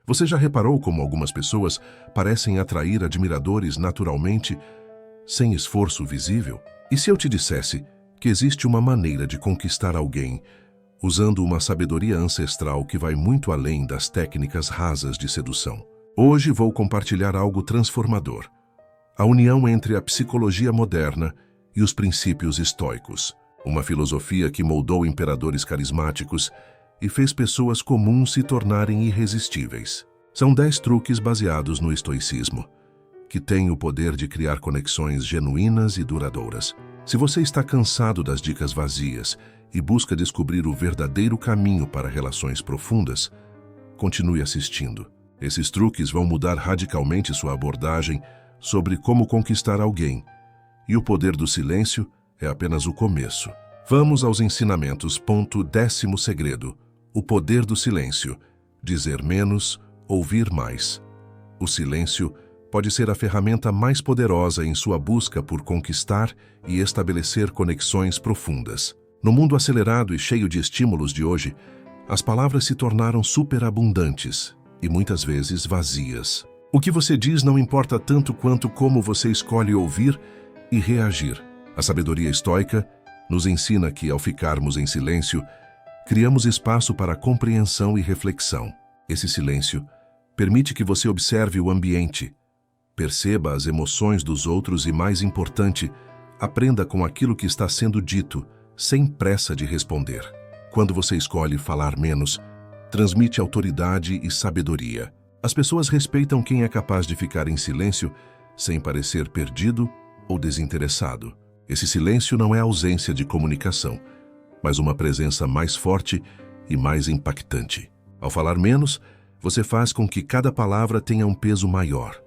Você já reparou como algumas pessoas parecem atrair admiradores naturalmente, sem esforço visível? E se eu te dissesse que existe uma maneira de conquistar alguém usando uma sabedoria ancestral que vai muito além das técnicas rasas de sedução? Hoje vou compartilhar algo transformador: a união entre a psicologia moderna e os princípios estoicos, uma filosofia que moldou imperadores carismáticos e fez pessoas comuns se tornarem irresistíveis. São 10 truques baseados no estoicismo, que têm o poder de criar conexões genuínas e duradouras. Se você está cansado das dicas vazias e busca descobrir o verdadeiro caminho para relações profundas, continue assistindo. Esses truques vão mudar radicalmente sua abordagem sobre como conquistar alguém, e o poder do silêncio é apenas o começo. Vamos aos ensinamentos. 10º segredo: o poder do silêncio. Dizer menos, ouvir mais. O silêncio pode ser a ferramenta mais poderosa em sua busca por conquistar e estabelecer conexões profundas. No mundo acelerado e cheio de estímulos de hoje, as palavras se tornaram superabundantes e muitas vezes vazias. O que você diz não importa tanto quanto como você escolhe ouvir e reagir. A sabedoria estoica nos ensina que, ao ficarmos em silêncio, criamos espaço para compreensão e reflexão. Esse silêncio permite que você observe o ambiente, perceba as emoções dos outros e, mais importante, aprenda com aquilo que está sendo dito, sem pressa de responder. Quando você escolhe falar menos, transmite autoridade e sabedoria. As pessoas respeitam quem é capaz de ficar em silêncio sem parecer perdido ou desinteressado. Esse silêncio não é ausência de comunicação, mas uma presença mais forte e mais impactante. Ao falar menos, você faz com que cada palavra tenha um peso maior,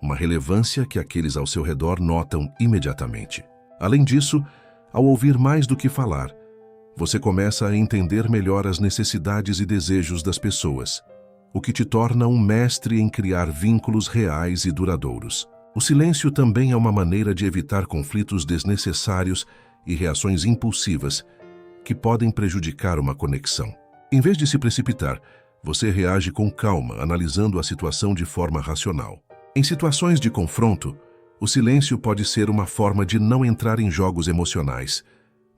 uma relevância que aqueles ao seu redor notam imediatamente. Além disso, ao ouvir mais do que falar, você começa a entender melhor as necessidades e desejos das pessoas, o que te torna um mestre em criar vínculos reais e duradouros. O silêncio também é uma maneira de evitar conflitos desnecessários e reações impulsivas que podem prejudicar uma conexão. Em vez de se precipitar, você reage com calma, analisando a situação de forma racional. Em situações de confronto, o silêncio pode ser uma forma de não entrar em jogos emocionais,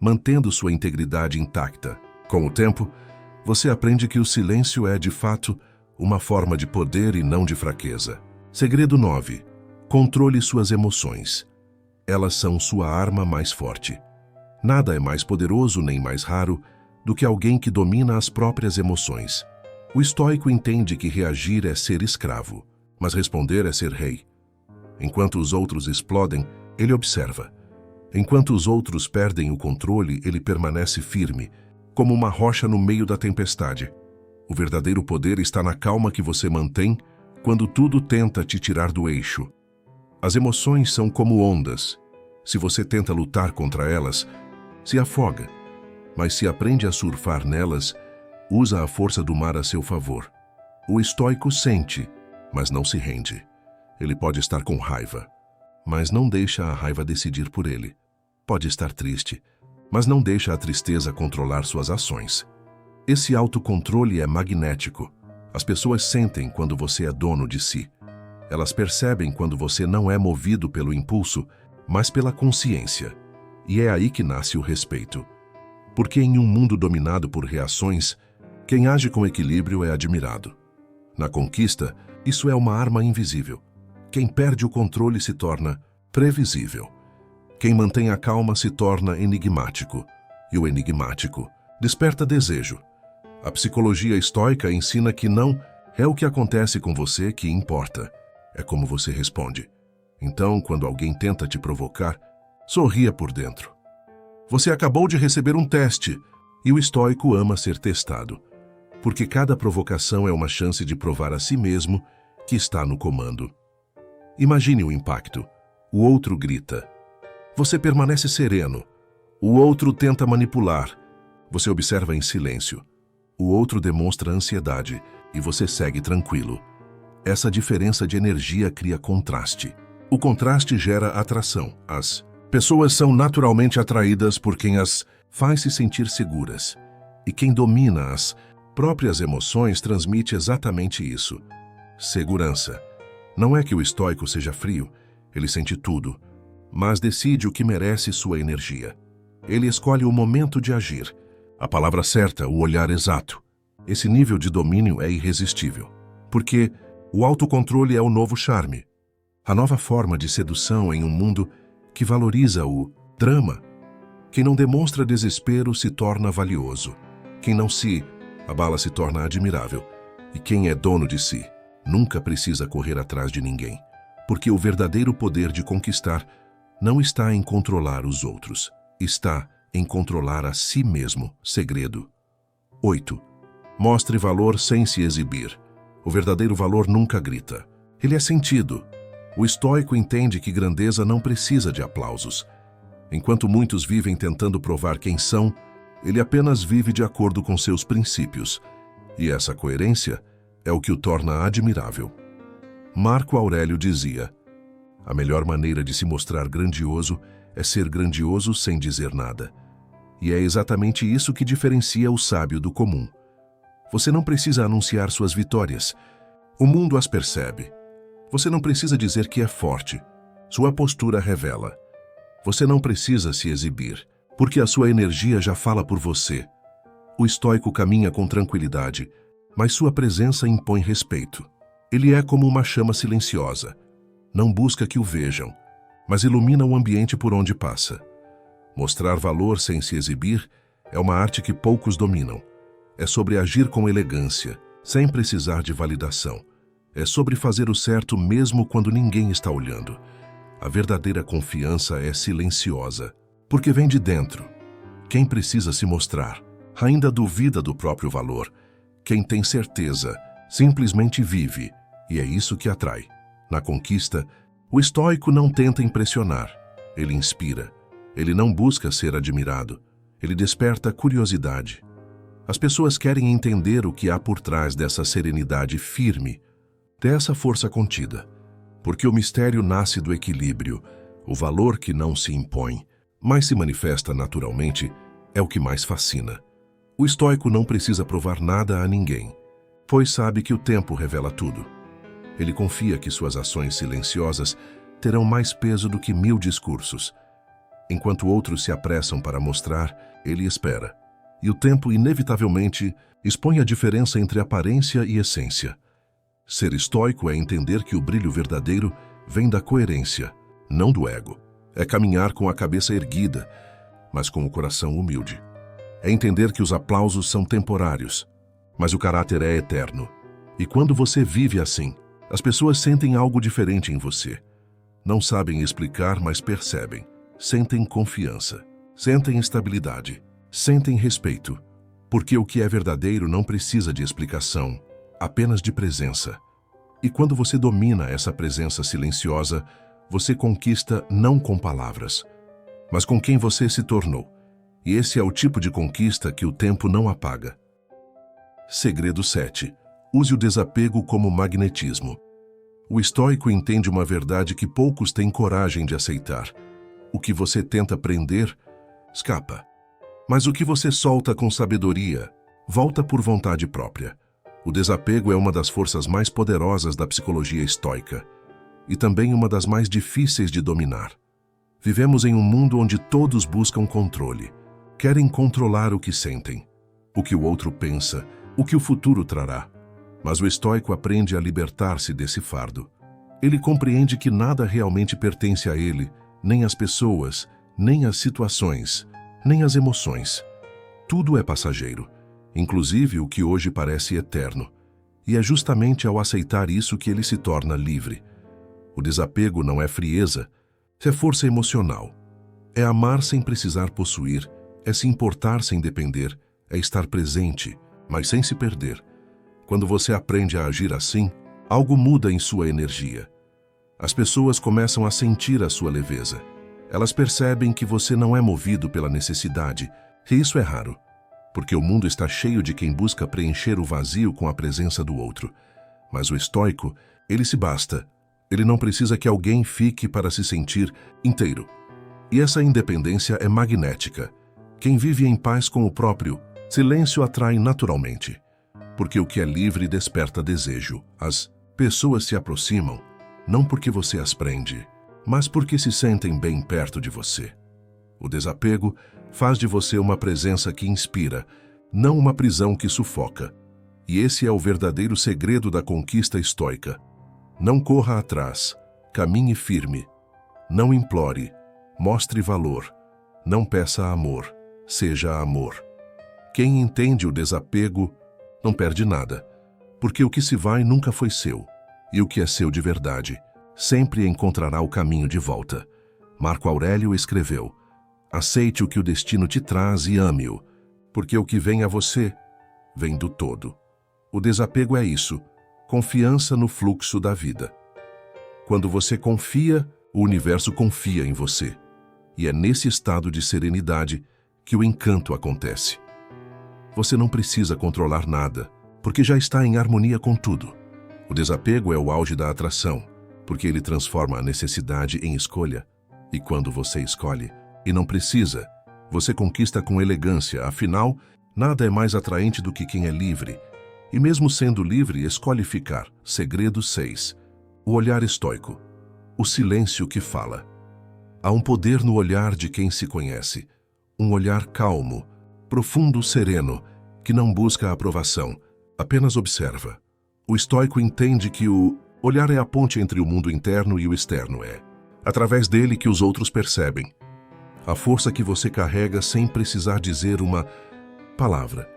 mantendo sua integridade intacta. Com o tempo, você aprende que o silêncio é, de fato, uma forma de poder e não de fraqueza. Segredo 9. Controle suas emoções. Elas são sua arma mais forte. Nada é mais poderoso nem mais raro do que alguém que domina as próprias emoções. O estoico entende que reagir é ser escravo, mas responder é ser rei. Enquanto os outros explodem, ele observa. Enquanto os outros perdem o controle, ele permanece firme, como uma rocha no meio da tempestade. O verdadeiro poder está na calma que você mantém quando tudo tenta te tirar do eixo. As emoções são como ondas. Se você tenta lutar contra elas, se afoga. Mas se aprende a surfar nelas, usa a força do mar a seu favor. O estoico sente, mas não se rende. Ele pode estar com raiva, mas não deixa a raiva decidir por ele. Pode estar triste, mas não deixa a tristeza controlar suas ações. Esse autocontrole é magnético. As pessoas sentem quando você é dono de si. Elas percebem quando você não é movido pelo impulso, mas pela consciência. E é aí que nasce o respeito. Porque em um mundo dominado por reações, quem age com equilíbrio é admirado. Na conquista, isso é uma arma invisível. Quem perde o controle se torna previsível. Quem mantém a calma se torna enigmático. E o enigmático desperta desejo. A psicologia estoica ensina que não é o que acontece com você que importa. É como você responde. Então, quando alguém tenta te provocar, sorria por dentro. Você acabou de receber um teste, e o estoico ama ser testado, porque cada provocação é uma chance de provar a si mesmo que está no comando. Imagine o impacto. O outro grita. Você permanece sereno. O outro tenta manipular. Você observa em silêncio. O outro demonstra ansiedade, e você segue tranquilo. Essa diferença de energia cria contraste. O contraste gera atração. As pessoas são naturalmente atraídas por quem as faz se sentir seguras. E quem domina as próprias emoções transmite exatamente isso. Segurança. Não é que o estoico seja frio, ele sente tudo, mas decide o que merece sua energia. Ele escolhe o momento de agir, a palavra certa, o olhar exato. Esse nível de domínio é irresistível, porque o autocontrole é o novo charme, a nova forma de sedução em um mundo que valoriza o drama. Quem não demonstra desespero se torna valioso. Quem não se abala se torna admirável. E quem é dono de si nunca precisa correr atrás de ninguém, porque o verdadeiro poder de conquistar não está em controlar os outros, está em controlar a si mesmo. Segredo. 8. Mostre valor sem se exibir. O verdadeiro valor nunca grita. Ele é sentido. O estoico entende que grandeza não precisa de aplausos. Enquanto muitos vivem tentando provar quem são, ele apenas vive de acordo com seus princípios. E essa coerência é o que o torna admirável. Marco Aurélio dizia: a melhor maneira de se mostrar grandioso é ser grandioso sem dizer nada. E é exatamente isso que diferencia o sábio do comum. Você não precisa anunciar suas vitórias. O mundo as percebe. Você não precisa dizer que é forte. Sua postura revela. Você não precisa se exibir, porque a sua energia já fala por você. O estoico caminha com tranquilidade, mas sua presença impõe respeito. Ele é como uma chama silenciosa. Não busca que o vejam, mas ilumina o ambiente por onde passa. Mostrar valor sem se exibir é uma arte que poucos dominam. É sobre agir com elegância, sem precisar de validação. É sobre fazer o certo mesmo quando ninguém está olhando. A verdadeira confiança é silenciosa, porque vem de dentro. Quem precisa se mostrar ainda duvida do próprio valor. Quem tem certeza simplesmente vive, e é isso que atrai. Na conquista, o estoico não tenta impressionar, ele inspira. Ele não busca ser admirado, ele desperta curiosidade. As pessoas querem entender o que há por trás dessa serenidade firme, dessa força contida. Porque o mistério nasce do equilíbrio, o valor que não se impõe, mas se manifesta naturalmente, é o que mais fascina. O estoico não precisa provar nada a ninguém, pois sabe que o tempo revela tudo. Ele confia que suas ações silenciosas terão mais peso do que 1000 discursos. Enquanto outros se apressam para mostrar, ele espera. E o tempo, inevitavelmente, expõe a diferença entre aparência e essência. Ser estoico é entender que o brilho verdadeiro vem da coerência, não do ego. É caminhar com a cabeça erguida, mas com o coração humilde. É entender que os aplausos são temporários, mas o caráter é eterno. E quando você vive assim, as pessoas sentem algo diferente em você. Não sabem explicar, mas percebem. Sentem confiança, sentem estabilidade, sentem respeito. Porque o que é verdadeiro não precisa de explicação, apenas de presença. E quando você domina essa presença silenciosa, você conquista não com palavras, mas com quem você se tornou. E esse é o tipo de conquista que o tempo não apaga. Segredo 7. Use o desapego como magnetismo. O estoico entende uma verdade que poucos têm coragem de aceitar. O que você tenta prender, escapa. Mas o que você solta com sabedoria, volta por vontade própria. O desapego é uma das forças mais poderosas da psicologia estoica e também uma das mais difíceis de dominar. Vivemos em um mundo onde todos buscam controle. Querem controlar o que sentem, o que o outro pensa, o que o futuro trará. Mas o estoico aprende a libertar-se desse fardo. Ele compreende que nada realmente pertence a ele, nem as pessoas, nem as situações, nem as emoções. Tudo é passageiro, inclusive o que hoje parece eterno. E é justamente ao aceitar isso que ele se torna livre. O desapego não é frieza, é força emocional. É amar sem precisar possuir, é se importar sem depender, é estar presente, mas sem se perder. Quando você aprende a agir assim, algo muda em sua energia. As pessoas começam a sentir a sua leveza. Elas percebem que você não é movido pela necessidade, e isso é raro, porque o mundo está cheio de quem busca preencher o vazio com a presença do outro. Mas o estoico, ele se basta. Ele não precisa que alguém fique para se sentir inteiro. E essa independência é magnética. Quem vive em paz com o próprio silêncio atrai naturalmente. Porque o que é livre desperta desejo. As Pessoas se aproximam não porque você as prende, mas porque se sentem bem perto de você. O desapego faz de você uma presença que inspira, não uma prisão que sufoca. E esse é o verdadeiro segredo da conquista estoica. Não corra atrás, caminhe firme. Não implore, mostre valor. Não peça amor, seja amor. Quem entende o desapego não perde nada, porque o que se vai nunca foi seu, e o que é seu de verdade sempre encontrará o caminho de volta. Marco Aurélio escreveu: aceite o que o destino te traz e ame-o, porque o que vem a você vem do todo. O desapego é isso, confiança no fluxo da vida. Quando você confia, o universo confia em você. E é nesse estado de serenidade que o encanto acontece. Você não precisa controlar nada, porque já está em harmonia com tudo. O desapego é o auge da atração, porque ele transforma a necessidade em escolha. E quando você escolhe, e não precisa, você conquista com elegância, afinal, nada é mais atraente do que quem é livre. E mesmo sendo livre, escolhe ficar. Segredo 6. O olhar estoico. O silêncio que fala. Há um poder no olhar de quem se conhece. Um olhar calmo, profundo, sereno, que não busca a aprovação, apenas observa. O estoico entende que o olhar é a ponte entre o mundo interno e o externo. É através dele que os outros percebem a força que você carrega sem precisar dizer uma palavra.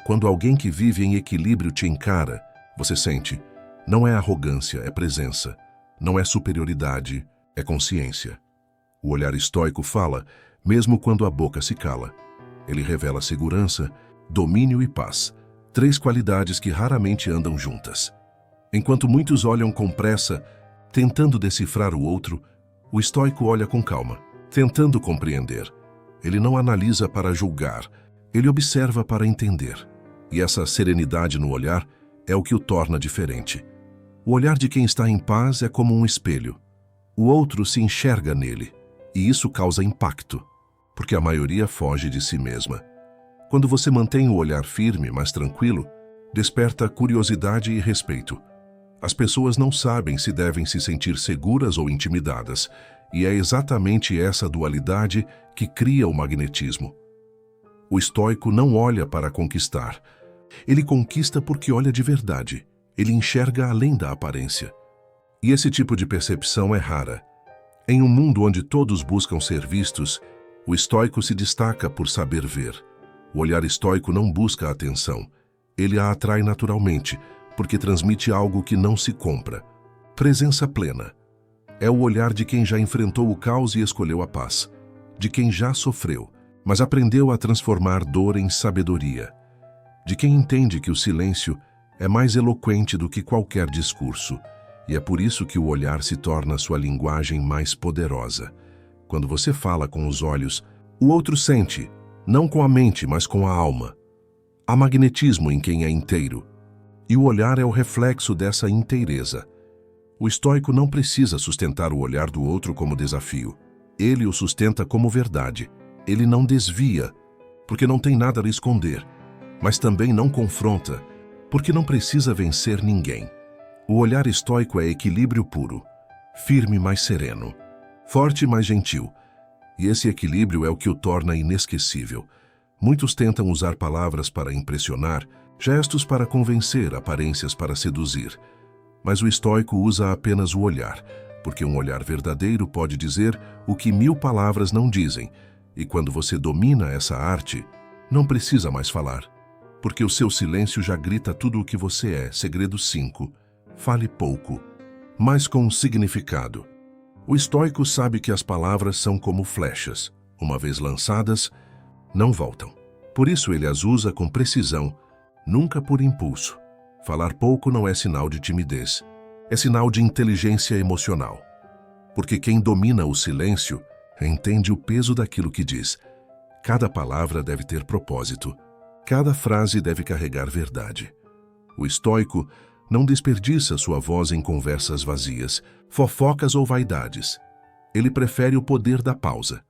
Quando alguém que vive em equilíbrio te encara, você sente, não é arrogância, é presença. Não é superioridade, é consciência. O olhar estoico fala, mesmo quando a boca se cala. Ele revela segurança, domínio e paz, 3 qualidades que raramente andam juntas. Enquanto muitos olham com pressa, tentando decifrar o outro, o estoico olha com calma, tentando compreender. Ele não analisa para julgar, ele observa para entender. E essa serenidade no olhar é o que o torna diferente. O olhar de quem está em paz é como um espelho. O outro se enxerga nele, e isso causa impacto, porque a maioria foge de si mesma. Quando você mantém o olhar firme, mas tranquilo, desperta curiosidade e respeito. As pessoas não sabem se devem se sentir seguras ou intimidadas, e é exatamente essa dualidade que cria o magnetismo. O estoico não olha para conquistar. Ele conquista porque olha de verdade. Ele enxerga além da aparência. E esse tipo de percepção é rara. Em um mundo onde todos buscam ser vistos, o estoico se destaca por saber ver. O olhar estoico não busca a atenção. Ele a atrai naturalmente, porque transmite algo que não se compra. Presença plena. É o olhar de quem já enfrentou o caos e escolheu a paz. De quem já sofreu, mas aprendeu a transformar dor em sabedoria. De quem entende que o silêncio é mais eloquente do que qualquer discurso, e é por isso que o olhar se torna sua linguagem mais poderosa. Quando você fala com os olhos, o outro sente, não com a mente, mas com a alma. Há magnetismo em quem é inteiro, e o olhar é o reflexo dessa inteireza. O estoico não precisa sustentar o olhar do outro como desafio. Ele o sustenta como verdade. Ele não desvia, porque não tem nada a esconder, mas também não confronta, porque não precisa vencer ninguém. O olhar estoico é equilíbrio puro, firme mas sereno, forte mas gentil. E esse equilíbrio é o que o torna inesquecível. Muitos tentam usar palavras para impressionar, gestos para convencer, aparências para seduzir. Mas o estoico usa apenas o olhar, porque um olhar verdadeiro pode dizer o que 1000 palavras não dizem. E quando você domina essa arte, não precisa mais falar, porque o seu silêncio já grita tudo o que você é. Segredo 5. Fale pouco, mas com significado. O estoico sabe que as palavras são como flechas. Uma vez lançadas, não voltam. Por isso ele as usa com precisão, nunca por impulso. Falar pouco não é sinal de timidez, é sinal de inteligência emocional. Porque quem domina o silêncio entende o peso daquilo que diz. Cada palavra deve ter propósito. Cada frase deve carregar verdade. O estoico não desperdiça sua voz em conversas vazias, fofocas ou vaidades. Ele prefere o poder da pausa.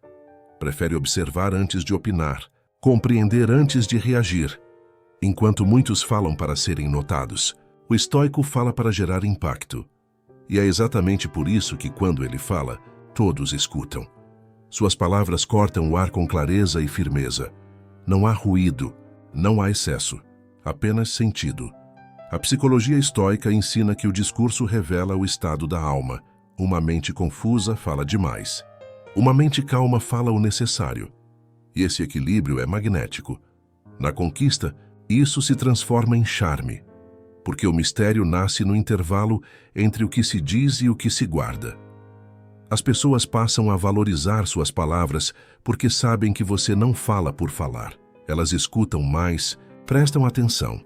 Prefere observar antes de opinar, compreender antes de reagir. Enquanto muitos falam para serem notados, O estoico fala para gerar impacto. E é exatamente por isso que, quando ele fala, todos escutam. Suas palavras cortam o ar com clareza e firmeza. Não há ruído, não há excesso, apenas sentido. A psicologia estoica ensina que o discurso revela o estado da alma. Uma mente confusa fala demais. Uma mente calma fala o necessário. E esse equilíbrio é magnético. Na conquista, isso se transforma em charme, porque o mistério nasce no intervalo entre o que se diz e o que se guarda. As pessoas passam a valorizar suas palavras porque sabem que você não fala por falar. Elas escutam mais, prestam atenção,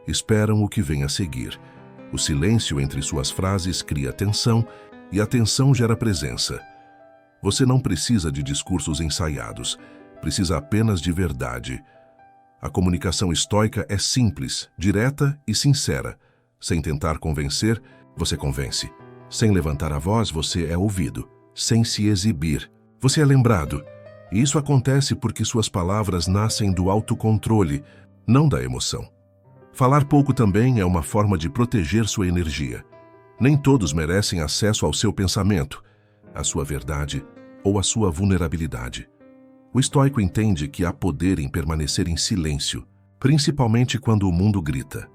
esperam o que vem a seguir. O silêncio entre suas frases cria tensão e a tensão gera presença. Você não precisa de discursos ensaiados, precisa apenas de verdade. A comunicação estoica é simples, direta e sincera. Sem tentar convencer, você convence. Sem levantar a voz, você é ouvido. Sem se exibir, você é lembrado. E isso acontece porque suas palavras nascem do autocontrole, não da emoção. Falar pouco também é uma forma de proteger sua energia. Nem todos merecem acesso ao seu pensamento, à sua verdade ou à sua vulnerabilidade. O estoico entende que há poder em permanecer em silêncio, principalmente quando o mundo grita.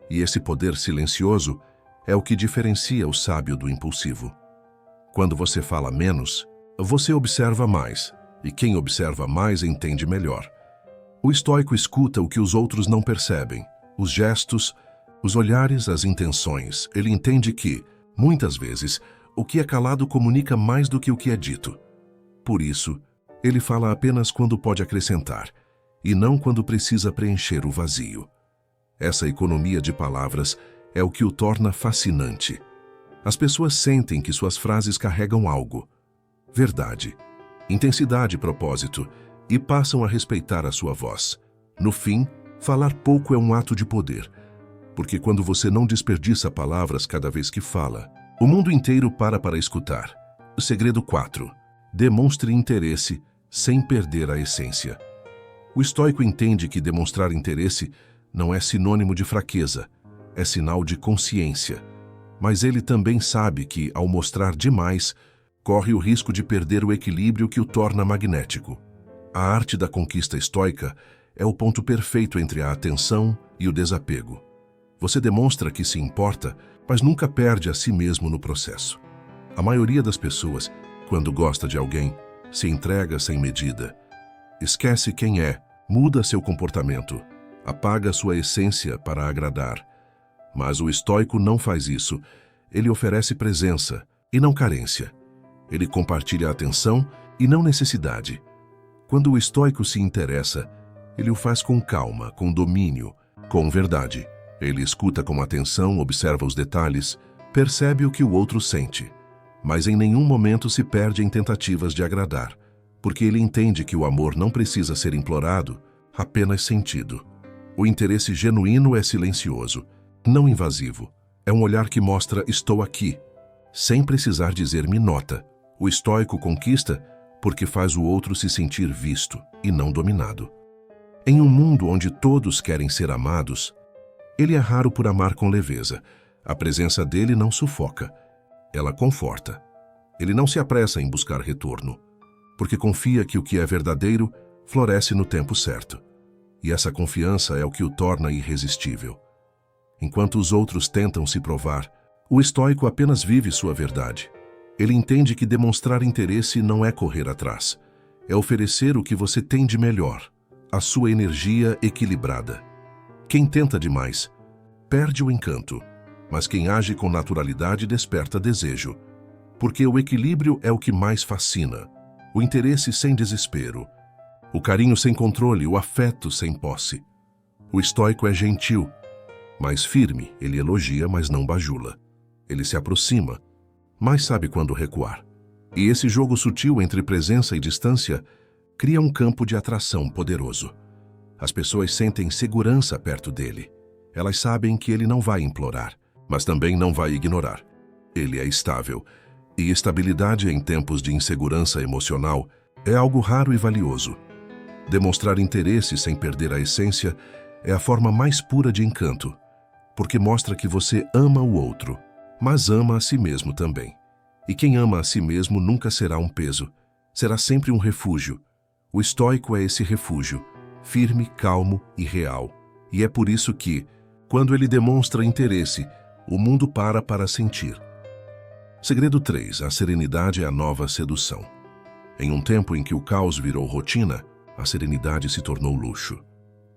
E esse poder silencioso é o que diferencia o sábio do impulsivo. Quando você fala menos, você observa mais, e quem observa mais entende melhor. O estoico escuta o que os outros não percebem, os gestos, os olhares, as intenções. Ele entende que, muitas vezes, o que é calado comunica mais do que o que é dito. Por isso, ele fala apenas quando pode acrescentar, e não quando precisa preencher o vazio. Essa economia de palavras é o que o torna fascinante. As pessoas sentem que suas frases carregam algo, verdade, intensidade e propósito, e passam a respeitar a sua voz. No fim, falar pouco é um ato de poder, porque quando você não desperdiça palavras cada vez que fala, o mundo inteiro para escutar. O segredo 4. Demonstre interesse sem perder a essência. O estoico entende que demonstrar interesse não é sinônimo de fraqueza, é sinal de consciência. Mas ele também sabe que, ao mostrar demais, corre o risco de perder o equilíbrio que o torna magnético. A arte da conquista estoica é o ponto perfeito entre a atenção e o desapego. Você demonstra que se importa, mas nunca perde a si mesmo no processo. A maioria das pessoas, quando gosta de alguém, se entrega sem medida. Esquece quem é, muda seu comportamento, apaga sua essência para agradar. Mas o estoico não faz isso. Ele oferece presença e não carência. Ele compartilha atenção e não necessidade. Quando o estoico se interessa, ele o faz com calma, com domínio, com verdade. Ele escuta com atenção, observa os detalhes, percebe o que o outro sente. Mas em nenhum momento se perde em tentativas de agradar, porque ele entende que o amor não precisa ser implorado, apenas sentido. O interesse genuíno é silencioso, não invasivo. É um olhar que mostra "estou aqui", sem precisar dizer "me nota". O estoico conquista porque faz o outro se sentir visto e não dominado. Em um mundo onde todos querem ser amados, ele é raro por amar com leveza. A presença dele não sufoca, ela conforta. Ele não se apressa em buscar retorno, porque confia que o que é verdadeiro floresce no tempo certo. E essa confiança é o que o torna irresistível. Enquanto os outros tentam se provar, o estoico apenas vive sua verdade. Ele entende que demonstrar interesse não é correr atrás, é oferecer o que você tem de melhor, a sua energia equilibrada. Quem tenta demais perde o encanto, mas quem age com naturalidade desperta desejo, porque o equilíbrio é o que mais fascina, o interesse sem desespero, o carinho sem controle, o afeto sem posse. O estoico é gentil, mas firme. Ele elogia, mas não bajula. Ele se aproxima, mas sabe quando recuar. E esse jogo sutil entre presença e distância cria um campo de atração poderoso. As pessoas sentem segurança perto dele. Elas sabem que ele não vai implorar, mas também não vai ignorar. Ele é estável, e estabilidade em tempos de insegurança emocional é algo raro e valioso. Demonstrar interesse sem perder a essência é a forma mais pura de encanto. porque mostra que você ama o outro, mas ama a si mesmo também. E quem ama a si mesmo nunca será um peso, será sempre um refúgio. O estoico é esse refúgio, firme, calmo e real. E é por isso que, quando ele demonstra interesse, o mundo para sentir. Segredo 3. A serenidade é a nova sedução. Em um tempo em que o caos virou rotina, a serenidade se tornou luxo.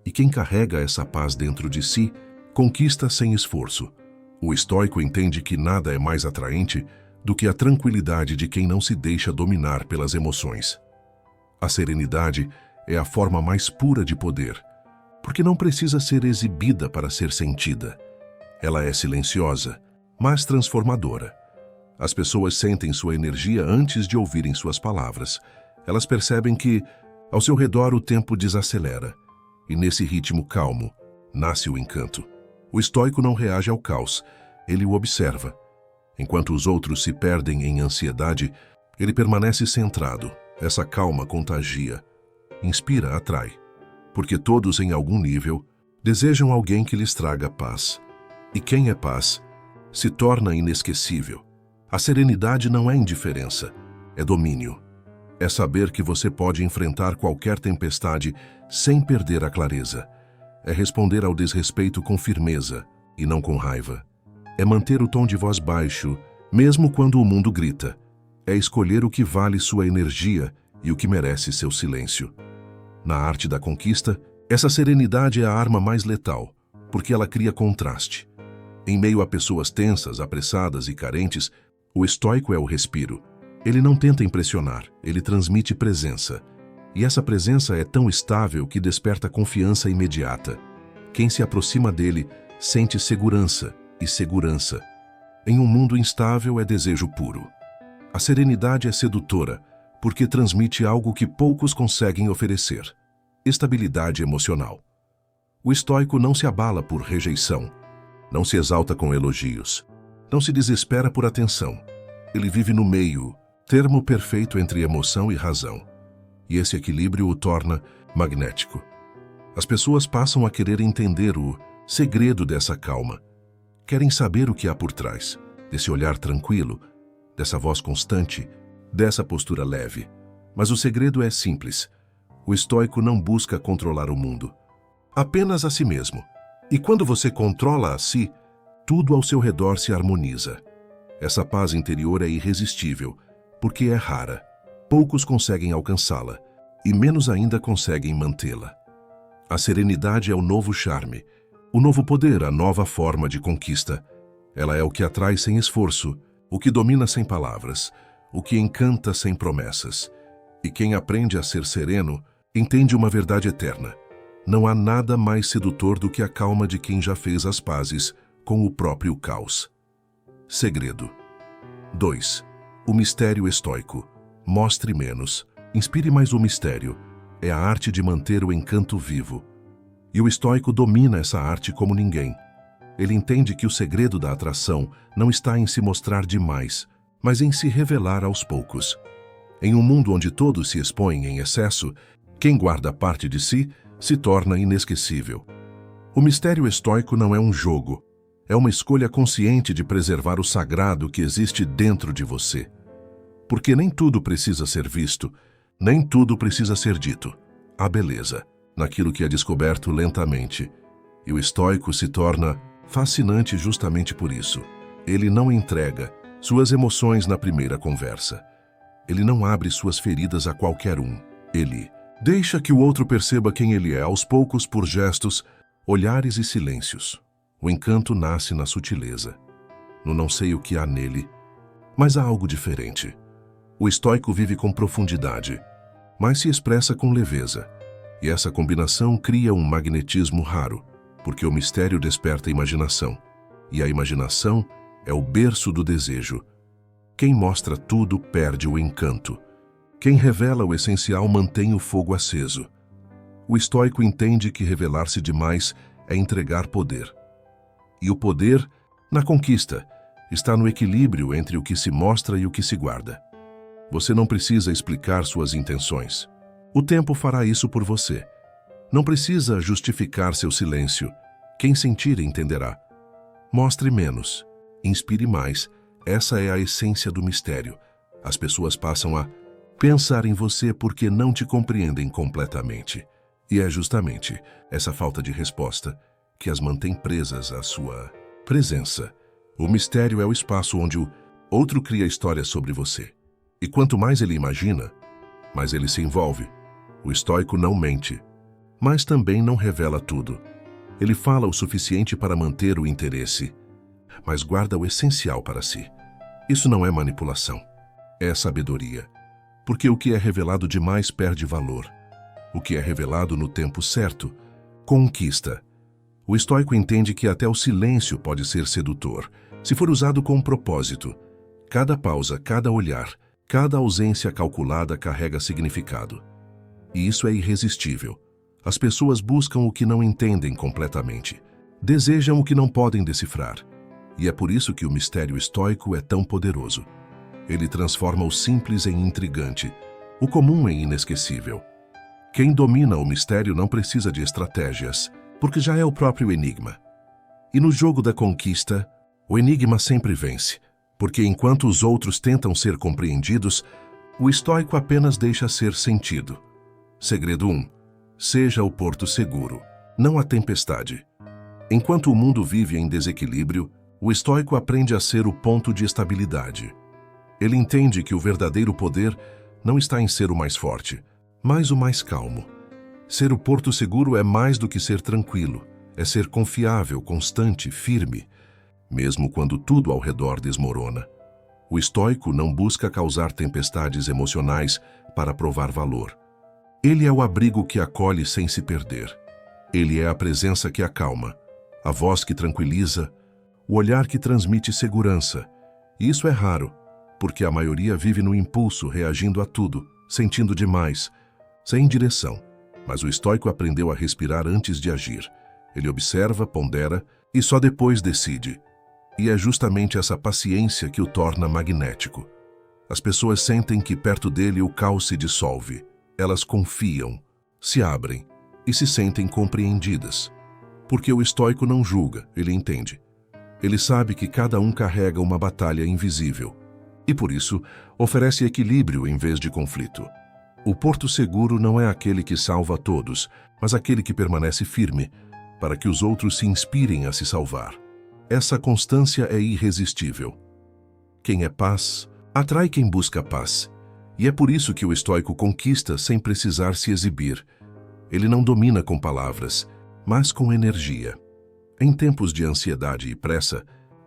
E quem carrega essa paz dentro de si, conquista sem esforço. O estoico entende que nada é mais atraente do que a tranquilidade de quem não se deixa dominar pelas emoções. A serenidade é a forma mais pura de poder, porque não precisa ser exibida para ser sentida. Ela é silenciosa, mas transformadora. As pessoas sentem sua energia antes de ouvirem suas palavras. Elas percebem que, ao seu redor, o tempo desacelera, e nesse ritmo calmo, nasce o encanto. O estoico não reage ao caos, ele o observa. Enquanto os outros se perdem em ansiedade, ele permanece centrado. Essa calma contagia, inspira, atrai, porque todos, em algum nível, desejam alguém que lhes traga paz. E quem é paz se torna inesquecível. A serenidade não é indiferença, é domínio. É saber que você pode enfrentar qualquer tempestade sem perder a clareza. É responder ao desrespeito com firmeza e não com raiva. É manter o tom de voz baixo, mesmo quando o mundo grita. É escolher o que vale sua energia e o que merece seu silêncio. Na arte da conquista, essa serenidade é a arma mais letal, porque ela cria contraste. Em meio a pessoas tensas, apressadas e carentes, o estoico é o respiro. Ele não tenta impressionar, ele transmite presença. E essa presença é tão estável que desperta confiança imediata. Quem se aproxima dele sente segurança e segurança. Em um mundo instável é desejo puro. A serenidade é sedutora, porque transmite algo que poucos conseguem oferecer: estabilidade emocional. O estoico não se abala por rejeição, não se exalta com elogios, não se desespera por atenção. Ele vive no meio, termo perfeito entre emoção e razão. E esse equilíbrio o torna magnético. As pessoas passam a querer entender o segredo dessa calma. Querem saber o que há por trás, desse olhar tranquilo, dessa voz constante, dessa postura leve. Mas o segredo é simples. O estoico não busca controlar o mundo, apenas a si mesmo. E quando você controla a si, tudo ao seu redor se harmoniza. Essa paz interior é irresistível, porque é rara. Poucos conseguem alcançá-la, e menos ainda conseguem mantê-la. A serenidade é o novo charme, o novo poder, a nova forma de conquista. Ela é o que atrai sem esforço, o que domina sem palavras, o que encanta sem promessas. E quem aprende a ser sereno, entende uma verdade eterna. Não há nada mais sedutor do que a calma de quem já fez as pazes com o próprio caos. Segredo 2. O mistério estoico. Mostre menos, inspire mais o mistério. É a arte de manter o encanto vivo. E o estoico domina essa arte como ninguém. Ele entende que o segredo da atração não está em se mostrar demais, mas em se revelar aos poucos. Em um mundo onde todos se expõem em excesso, quem guarda parte de si se torna inesquecível. O mistério estoico não é um jogo, é uma escolha consciente de preservar o sagrado que existe dentro de você. Porque nem tudo precisa ser visto, nem tudo precisa ser dito. Há beleza naquilo que é descoberto lentamente. E o estoico se torna fascinante justamente por isso. Ele não entrega suas emoções na primeira conversa. Ele não abre suas feridas a qualquer um. Ele deixa que o outro perceba quem ele é aos poucos por gestos, olhares e silêncios. O encanto nasce na sutileza. No não sei o que há nele, mas há algo diferente. O estoico vive com profundidade, mas se expressa com leveza. E essa combinação cria um magnetismo raro, porque o mistério desperta a imaginação. E a imaginação é o berço do desejo. Quem mostra tudo perde o encanto. Quem revela o essencial mantém o fogo aceso. O estoico entende que revelar-se demais é entregar poder. E o poder, na conquista, está no equilíbrio entre o que se mostra e o que se guarda. Você não precisa explicar suas intenções. O tempo fará isso por você. Não precisa justificar seu silêncio. Quem sentir entenderá. Mostre menos, inspire mais. Essa é a essência do mistério. As pessoas passam a pensar em você porque não te compreendem completamente. E é justamente essa falta de resposta que as mantém presas à sua presença. O mistério é o espaço onde o outro cria histórias sobre você. E quanto mais ele imagina, mais ele se envolve. O estoico não mente, mas também não revela tudo. Ele fala o suficiente para manter o interesse, mas guarda o essencial para si. Isso não é manipulação, é sabedoria. Porque o que é revelado demais perde valor. O que é revelado no tempo certo conquista. O estoico entende que até o silêncio pode ser sedutor, se for usado com propósito. Cada pausa, cada olhar, cada ausência calculada carrega significado. E isso é irresistível. As pessoas buscam o que não entendem completamente. Desejam o que não podem decifrar. E é por isso que o mistério estoico é tão poderoso. Ele transforma o simples em intrigante, o comum em inesquecível. Quem domina o mistério não precisa de estratégias, porque já é o próprio enigma. E no jogo da conquista, o enigma sempre vence, porque enquanto os outros tentam ser compreendidos, o estoico apenas deixa ser sentido. Segredo 1. Seja o porto seguro, não a tempestade. Enquanto o mundo vive em desequilíbrio, o estoico aprende a ser o ponto de estabilidade. Ele entende que o verdadeiro poder não está em ser o mais forte, mas o mais calmo. Ser o porto seguro é mais do que ser tranquilo, é ser confiável, constante, firme, mesmo quando tudo ao redor desmorona. O estoico não busca causar tempestades emocionais para provar valor. Ele é o abrigo que acolhe sem se perder. Ele é a presença que acalma, a voz que tranquiliza, o olhar que transmite segurança. E isso é raro, porque a maioria vive no impulso, reagindo a tudo, sentindo demais, sem direção. Mas o estoico aprendeu a respirar antes de agir. Ele observa, pondera e só depois decide. E é justamente essa paciência que o torna magnético. As pessoas sentem que perto dele o caos se dissolve. Elas confiam, se abrem e se sentem compreendidas. Porque o estoico não julga, ele entende. Ele sabe que cada um carrega uma batalha invisível. E por isso, oferece equilíbrio em vez de conflito. O porto seguro não é aquele que salva todos, mas aquele que permanece firme, para que os outros se inspirem a se salvar. Essa constância é irresistível. Quem é paz, atrai quem busca paz. E é por isso que o estoico conquista sem precisar se exibir. Ele não domina com palavras, mas com energia. Em tempos de ansiedade e pressa,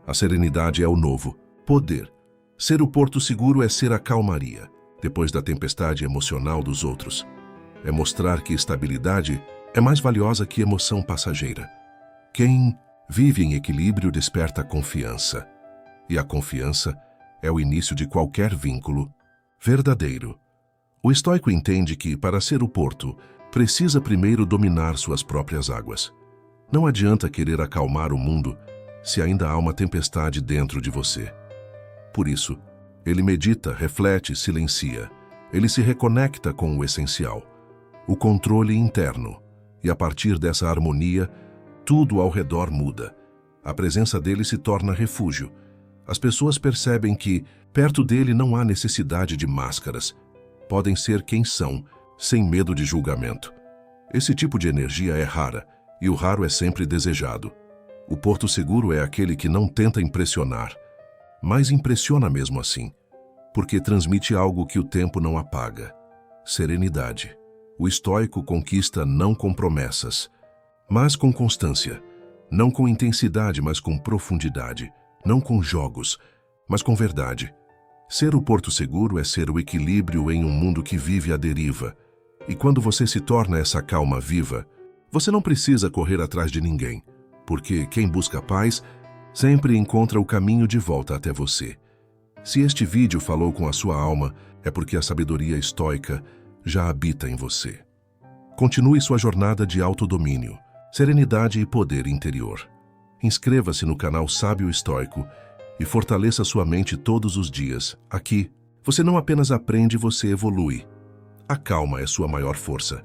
a serenidade é o novo poder. Ser o porto seguro é ser a calmaria, depois da tempestade emocional dos outros. É mostrar que estabilidade é mais valiosa que emoção passageira. Quem vive em equilíbrio desperta confiança. E a confiança é o início de qualquer vínculo verdadeiro. O estoico entende que, para ser o porto, precisa primeiro dominar suas próprias águas. Não adianta querer acalmar o mundo se ainda há uma tempestade dentro de você. Por isso, ele medita, reflete, silencia. Ele se reconecta com o essencial, o controle interno. E a partir dessa harmonia, tudo ao redor muda. A presença dele se torna refúgio. As pessoas percebem que, perto dele, não há necessidade de máscaras. Podem ser quem são, sem medo de julgamento. Esse tipo de energia é rara, e o raro é sempre desejado. O porto seguro é aquele que não tenta impressionar, mas impressiona mesmo assim, porque transmite algo que o tempo não apaga. Serenidade. O estoico conquista não com promessas, mas com constância. Não com intensidade, mas com profundidade. Não com jogos, mas com verdade. Ser o porto seguro é ser o equilíbrio em um mundo que vive à deriva. E quando você se torna essa calma viva, você não precisa correr atrás de ninguém, porque quem busca paz sempre encontra o caminho de volta até você. Se este vídeo falou com a sua alma, é porque a sabedoria estoica já habita em você. Continue sua jornada de autodomínio, serenidade e poder interior. Inscreva-se no canal Sábio Estoico e fortaleça sua mente todos os dias. Aqui, você não apenas aprende, você evolui. A calma é sua maior força.